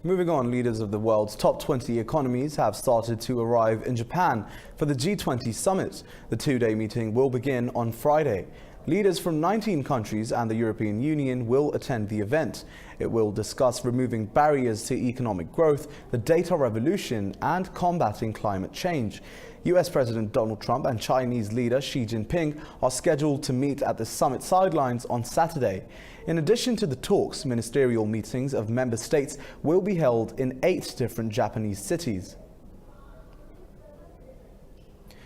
Moving on, leaders of the world's top 20 economies have started to arrive in Japan for the G20 Summit. The two-day meeting will begin on Friday. Leaders from 19 countries and the European Union will attend the event. It will discuss removing barriers to economic growth, the data revolution, and combating climate change. US President Donald Trump and Chinese leader Xi Jin-ping are scheduled to meet at the summit sidelines on Saturday. In addition to the talks, ministerial meetings of member states will be held in 8 different Japanese cities.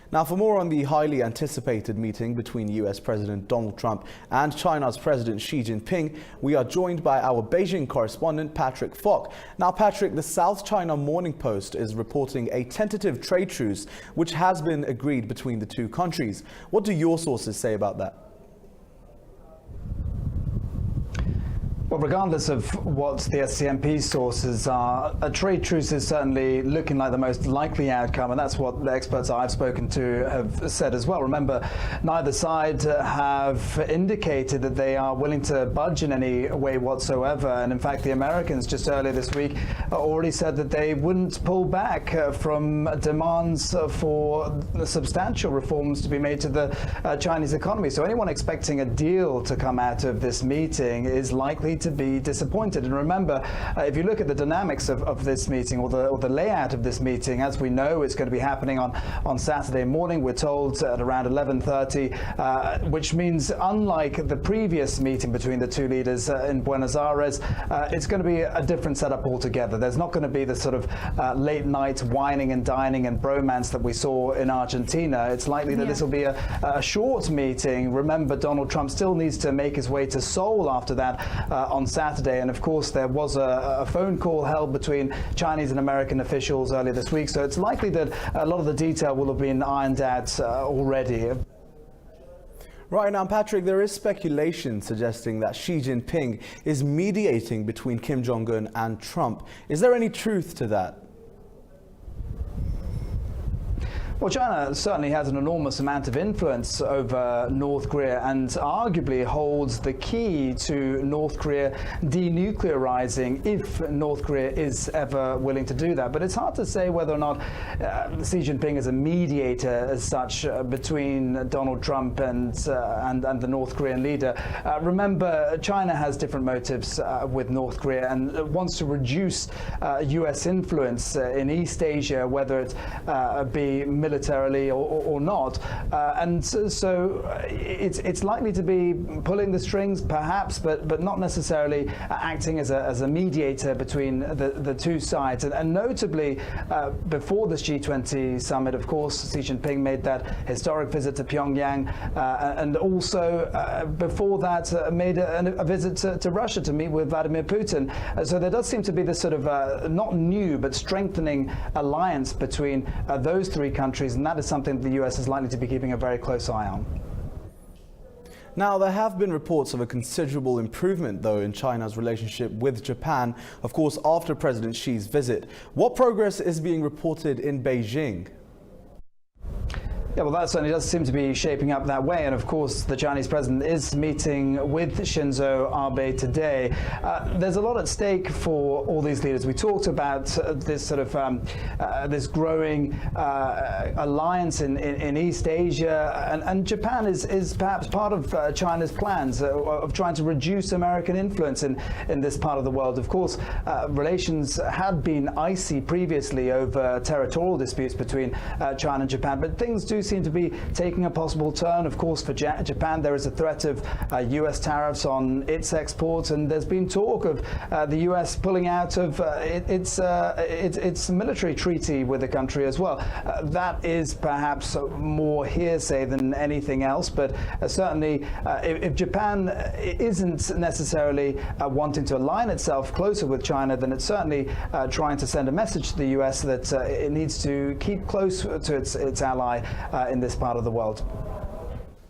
Now, for more on the highly anticipated meeting between US President Donald Trump and China's President Xi Jinping, we are joined by our Beijing correspondent Patrick Fock. Now, Patrick, the South China Morning Post is reporting a tentative trade truce which has been agreed between the two countries. What do your sources say about that? Well, regardless of what the SCMP sources are, a trade truce is certainly looking like the most likely outcome, and that's what the experts I've spoken to have said as well. Remember, neither side have indicated that they are willing to budge in any way whatsoever, and in fact the Americans just earlier this week already said that they wouldn't pull back from demands for substantial reforms to be made to the Chinese economy. So anyone expecting a deal to come out of this meeting is likely to be disappointed. And remember, if you look at the dynamics of this meeting or the layout of this meeting, as we know, it's going to be happening on Saturday morning. We're told at around 11:30, which means unlike the previous meeting between the two leaders in Buenos Aires, it's going to be a different setup altogether. There's not going to be the sort of late night whining and dining and bromance that we saw in Argentina. It's likely that this will be a short meeting. Remember, Donald Trump still needs to make his way to Seoul after that on Saturday, and of course there was a phone call held between Chinese and American officials earlier this week, so it's likely that a lot of the detail will have been ironed out already. Right now, Patrick, there is speculation suggesting that Xi Jinping is mediating between Kim Jong-un and Trump. Is there any truth to that? Well, China certainly has an enormous amount of influence over North Korea and arguably holds the key to North Korea denuclearizing if North Korea is ever willing to do that. But it's hard to say whether or not Xi Jinping is a mediator as such between Donald Trump and the North Korean leader. Remember, China has different motives with North Korea and wants to reduce US influence in East Asia, whether it be militarily or not, and so it's likely to be pulling the strings, perhaps, but not necessarily acting as a mediator between the two sides. And notably, before this G20 summit, of course, Xi Jinping made that historic visit to Pyongyang, and also before that made a visit to Russia to meet with Vladimir Putin. So there does seem to be this sort of not new but strengthening alliance between those three countries, and that is something the US is likely to be keeping a very close eye on. Now, there have been reports of a considerable improvement, though, in China's relationship with Japan, of course, after President Xi's visit. What progress is being reported in Beijing? Yeah, well, that certainly does seem to be shaping up that way. And of course, the Chinese president is meeting with Shinzo Abe today. There's a lot at stake for all these leaders. We talked about this sort of this growing alliance in East Asia, and Japan is perhaps part of China's plans of trying to reduce American influence in this part of the world. Of course, relations had been icy previously over territorial disputes between China and Japan, but things do seem to be taking a possible turn. Of course, for Japan, there is a threat of US tariffs on its exports, and there's been talk of the US pulling out of its military treaty with the country as well. That is perhaps more hearsay than anything else, but certainly if Japan isn't necessarily wanting to align itself closer with China, then it's certainly trying to send a message to the US that it needs to keep close to its ally in this part of the world.